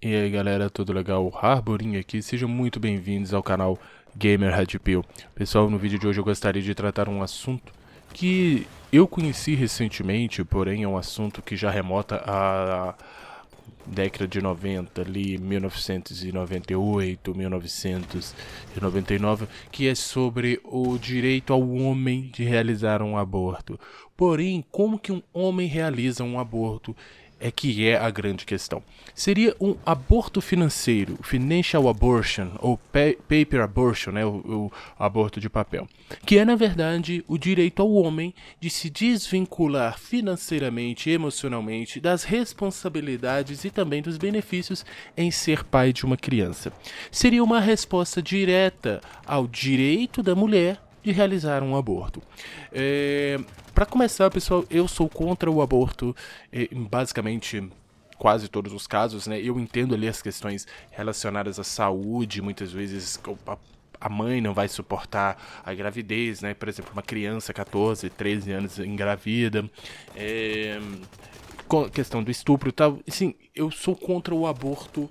E aí galera, tudo legal? Harborinho aqui, sejam muito bem-vindos ao canal Gamer Red Pill. Pessoal, no vídeo de hoje eu gostaria de tratar um assunto que eu conheci recentemente, porém é um assunto que já remota à década de 90, ali 1998, 1999, que é sobre o direito ao homem de realizar um aborto. Porém, como que um homem realiza um aborto é que é a grande questão. Seria um aborto financeiro, financial abortion, ou paper abortion, né, o aborto de papel, que é na verdade o direito ao homem de se desvincular financeiramente e emocionalmente das responsabilidades e também dos benefícios em ser pai de uma criança. Seria uma resposta direta ao direito da mulher de realizar um aborto. Para começar, pessoal, eu sou contra o aborto em basicamente quase todos os casos, né? Eu entendo ali as questões relacionadas à saúde, muitas vezes a mãe não vai suportar a gravidez, né? Por exemplo, uma criança, 14, 13 anos engravida, questão do estupro e tal. Sim, eu sou contra o aborto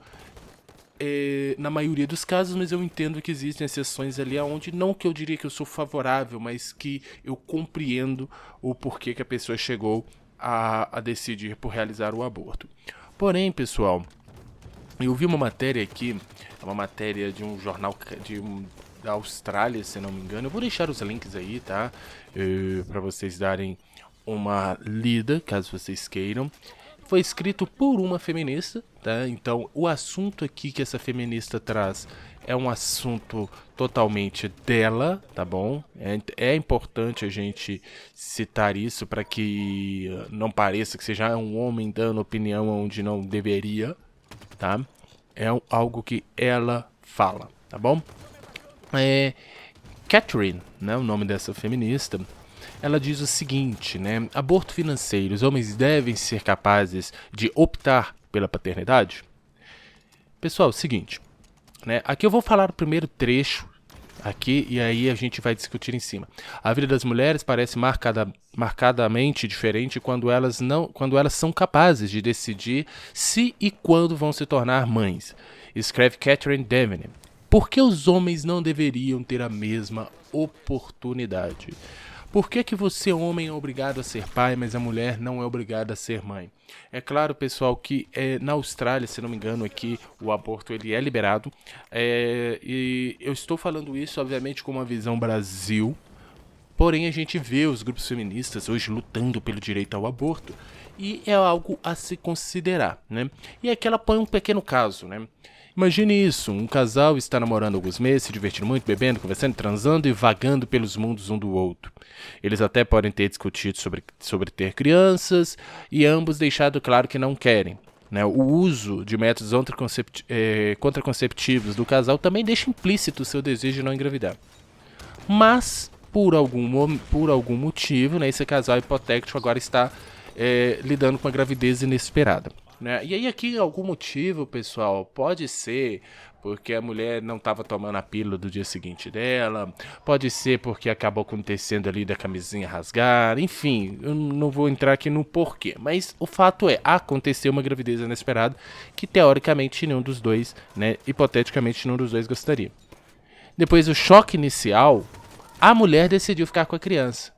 na maioria dos casos, mas eu entendo que existem exceções ali onde não que eu diria que eu sou favorável, mas que eu compreendo o porquê que a pessoa chegou a decidir por realizar o aborto. Porém, pessoal, eu vi uma matéria aqui, uma matéria de um jornal da Austrália, se não me engano. Eu vou deixar os links aí, tá? Para vocês darem uma lida, caso vocês queiram. Foi escrito por uma feminista, tá? Então, o assunto aqui que essa feminista traz é um assunto totalmente dela, tá bom? É importante a gente citar isso para que não pareça que seja um homem dando opinião onde não deveria, tá? É algo que ela fala, tá bom? Catherine, né, o nome dessa feminista, ela diz o seguinte, né? Aborto financeiro, os homens devem ser capazes de optar pela paternidade? Pessoal, seguinte, né? Aqui eu vou falar o primeiro trecho aqui e aí a gente vai discutir em cima. A vida das mulheres parece marcadamente diferente quando elas são capazes de decidir se e quando vão se tornar mães. Escreve Catherine Devaney. Por que os homens não deveriam ter a mesma oportunidade? Por que você, homem, é obrigado a ser pai, mas a mulher não é obrigada a ser mãe? É claro, pessoal, que na Austrália, se não me engano, aqui o aborto ele é liberado. E eu estou falando isso, obviamente, com uma visão Brasil. Porém, a gente vê os grupos feministas hoje lutando pelo direito ao aborto. E é algo a se considerar, né? E aqui ela põe um pequeno caso, né? Imagine isso, um casal está namorando alguns meses, se divertindo muito, bebendo, conversando, transando e vagando pelos mundos um do outro. Eles até podem ter discutido sobre ter crianças e ambos deixado claro que não querem. Né? O uso de métodos contraconceptivos do casal também deixa implícito o seu desejo de não engravidar. Mas, por algum motivo, né, esse casal hipotético agora está lidando com a gravidez inesperada. Né? E aí aqui algum motivo, pessoal, pode ser porque a mulher não estava tomando a pílula do dia seguinte dela, pode ser porque acabou acontecendo ali da camisinha rasgar, enfim, eu não vou entrar aqui no porquê, mas o fato é, aconteceu uma gravidez inesperada que teoricamente nenhum dos dois, né, hipoteticamente nenhum dos dois gostaria. Depois do choque inicial, a mulher decidiu ficar com a criança.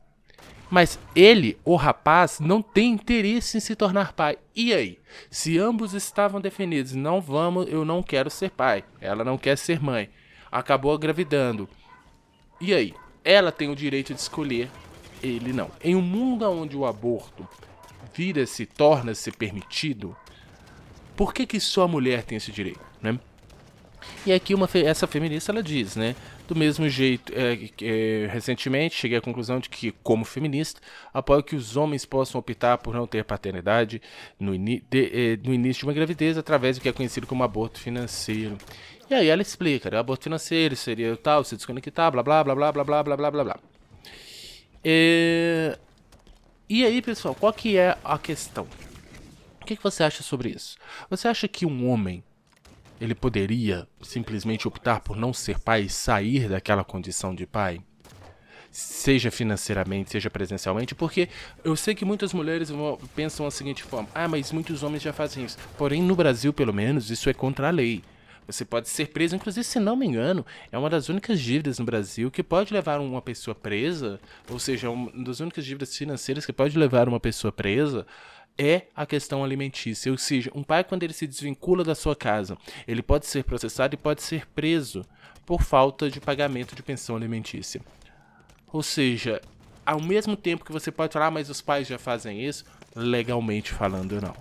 Mas ele, o rapaz, não tem interesse em se tornar pai. E aí? Se ambos estavam definidos, eu não quero ser pai. Ela não quer ser mãe. Acabou engravidando. E aí? Ela tem o direito de escolher, ele não. Em um mundo onde o aborto torna-se permitido, por que só a mulher tem esse direito, né? E aqui essa feminista ela diz, né? Do mesmo jeito, recentemente cheguei à conclusão de que, como feminista, apoio que os homens possam optar por não ter paternidade no início de uma gravidez através do que é conhecido como aborto financeiro. E aí ela explica, né? Aborto financeiro seria tal, se desconectar, blá blá blá blá blá blá blá blá blá blá. E aí, pessoal, qual que é a questão? O que você acha sobre isso? Você acha que um homem ele poderia simplesmente optar por não ser pai e sair daquela condição de pai? seja financeiramente, seja presencialmente, porque eu sei que muitas mulheres pensam da seguinte forma: ah, mas muitos homens já fazem isso. Porém, no Brasil, pelo menos, isso é contra a lei. Você pode ser preso, inclusive, se não me engano, é uma das únicas dívidas no Brasil que pode levar uma pessoa presa, ou seja, uma das únicas dívidas financeiras que pode levar uma pessoa presa é a questão alimentícia. Ou seja, um pai, quando ele se desvincula da sua casa, ele pode ser processado e pode ser preso por falta de pagamento de pensão alimentícia. Ou seja, ao mesmo tempo que você pode falar, ah, mas os pais já fazem isso, legalmente falando, não.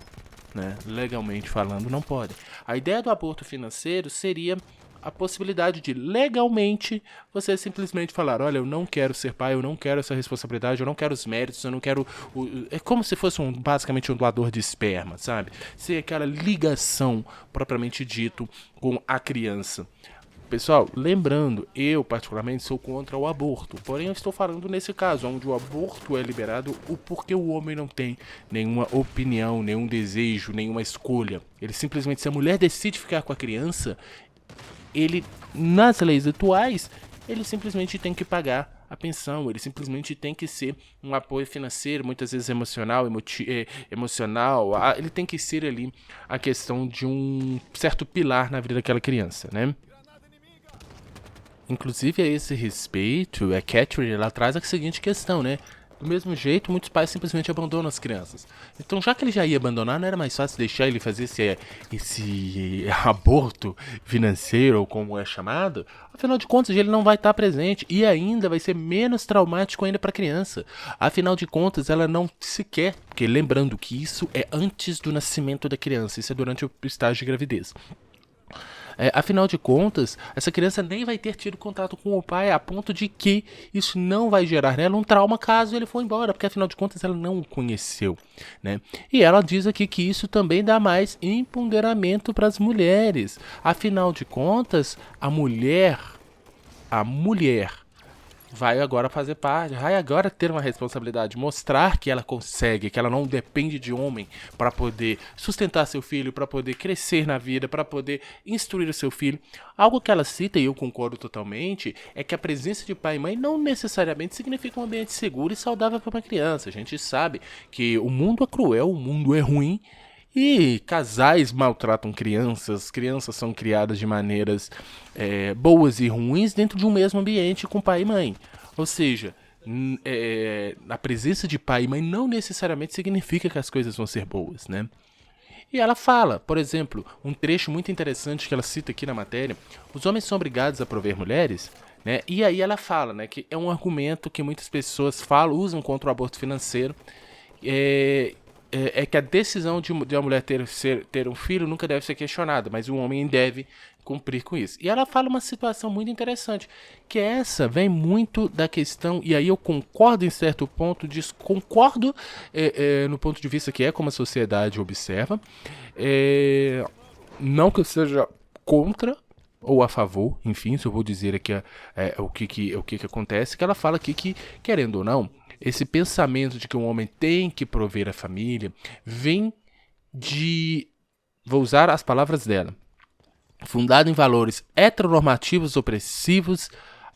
Né? Legalmente falando, não pode. A ideia do aborto financeiro seria a possibilidade de, legalmente, você simplesmente falar: olha, eu não quero ser pai, eu não quero essa responsabilidade, eu não quero os méritos, eu não quero... É como se fosse basicamente um doador de esperma, sabe? Ser aquela ligação, propriamente dito, com a criança. Pessoal, lembrando, eu particularmente sou contra o aborto, porém eu estou falando nesse caso, onde o aborto é liberado, o porquê o homem não tem nenhuma opinião, nenhum desejo, nenhuma escolha. Ele simplesmente, se a mulher decide ficar com a criança, ele, nas leis atuais, ele simplesmente tem que pagar a pensão, ele simplesmente tem que ser um apoio financeiro, muitas vezes emocional, emocional, ele tem que ser ali a questão de um certo pilar na vida daquela criança, né? Inclusive, a esse respeito, a Catherine, ela traz a seguinte questão, né? Do mesmo jeito, muitos pais simplesmente abandonam as crianças. Então, já que ele já ia abandonar, não era mais fácil deixar ele fazer esse aborto financeiro, ou como é chamado? Afinal de contas, ele não vai estar presente e ainda vai ser menos traumático ainda para a criança. Afinal de contas, ela não sequer... Porque lembrando que isso é antes do nascimento da criança, isso é durante o estágio de gravidez. Afinal de contas, essa criança nem vai ter tido contato com o pai a ponto de que isso não vai gerar nela um trauma caso ele for embora, porque afinal de contas ela não o conheceu, né? E ela diz aqui que isso também dá mais empoderamento para as mulheres. Afinal de contas, a mulher vai agora fazer parte, vai agora ter uma responsabilidade, mostrar que ela consegue, que ela não depende de homem para poder sustentar seu filho, para poder crescer na vida, para poder instruir o seu filho. Algo que ela cita, e eu concordo totalmente, é que a presença de pai e mãe não necessariamente significa um ambiente seguro e saudável para uma criança. A gente sabe que o mundo é cruel, o mundo é ruim, e casais maltratam crianças, crianças são criadas de maneiras boas e ruins dentro de um mesmo ambiente com pai e mãe. Ou seja, a presença de pai e mãe não necessariamente significa que as coisas vão ser boas, né? E ela fala, por exemplo, um trecho muito interessante que ela cita aqui na matéria: os homens são obrigados a prover mulheres, né? E aí ela fala, né, que é um argumento que muitas pessoas usam contra o aborto financeiro, que a decisão de uma mulher ter um filho nunca deve ser questionada, mas o homem deve cumprir com isso. E ela fala uma situação muito interessante, que essa vem muito da questão, e aí eu concordo em certo ponto, concordo no ponto de vista que é como a sociedade observa, não que eu seja contra ou a favor, enfim, se eu vou dizer aqui o que acontece, que ela fala aqui que, querendo ou não, esse pensamento de que um homem tem que prover a família vem de, vou usar as palavras dela, fundado em valores heteronormativos opressivos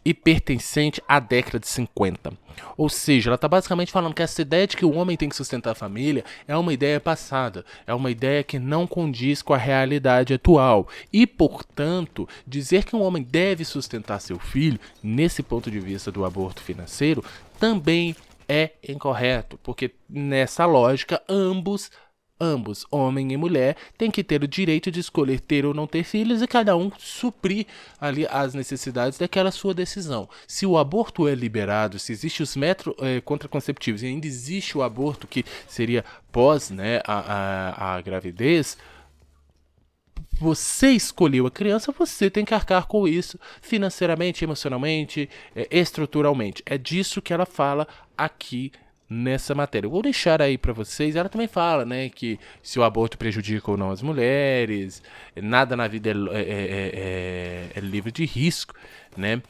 e pertencente à década de 50. Ou seja, ela está basicamente falando que essa ideia de que o homem tem que sustentar a família é uma ideia passada, é uma ideia que não condiz com a realidade atual. E, portanto, dizer que um homem deve sustentar seu filho, nesse ponto de vista do aborto financeiro, também é incorreto, porque nessa lógica ambos, homem e mulher, têm que ter o direito de escolher ter ou não ter filhos e cada um suprir ali as necessidades daquela sua decisão. Se o aborto é liberado, se existe os métodos contraconceptivos e ainda existe o aborto que seria pós, né, a gravidez, você escolheu a criança, você tem que arcar com isso financeiramente, emocionalmente, estruturalmente. É disso que ela fala aqui nessa matéria. Eu vou deixar aí para vocês. Ela também fala, né, que se o aborto prejudica ou não as mulheres, nada na vida é livre de risco, né?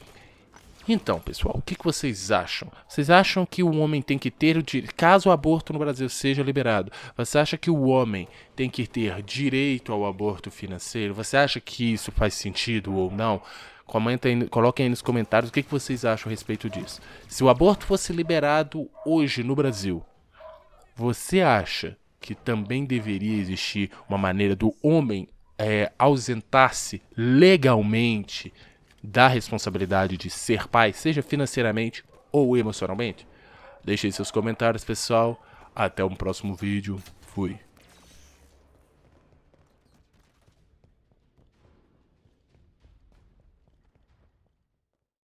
Então, pessoal, o que vocês acham? Vocês acham que o homem tem que ter o direito, caso o aborto no Brasil seja liberado, você acha que o homem tem que ter direito ao aborto financeiro? Você acha que isso faz sentido ou não? Coloquem aí nos comentários o que vocês acham a respeito disso. Se o aborto fosse liberado hoje no Brasil, você acha que também deveria existir uma maneira do homem ausentar-se legalmente da responsabilidade de ser pai, seja financeiramente ou emocionalmente? Deixe aí seus comentários, pessoal. Até um próximo vídeo. Fui.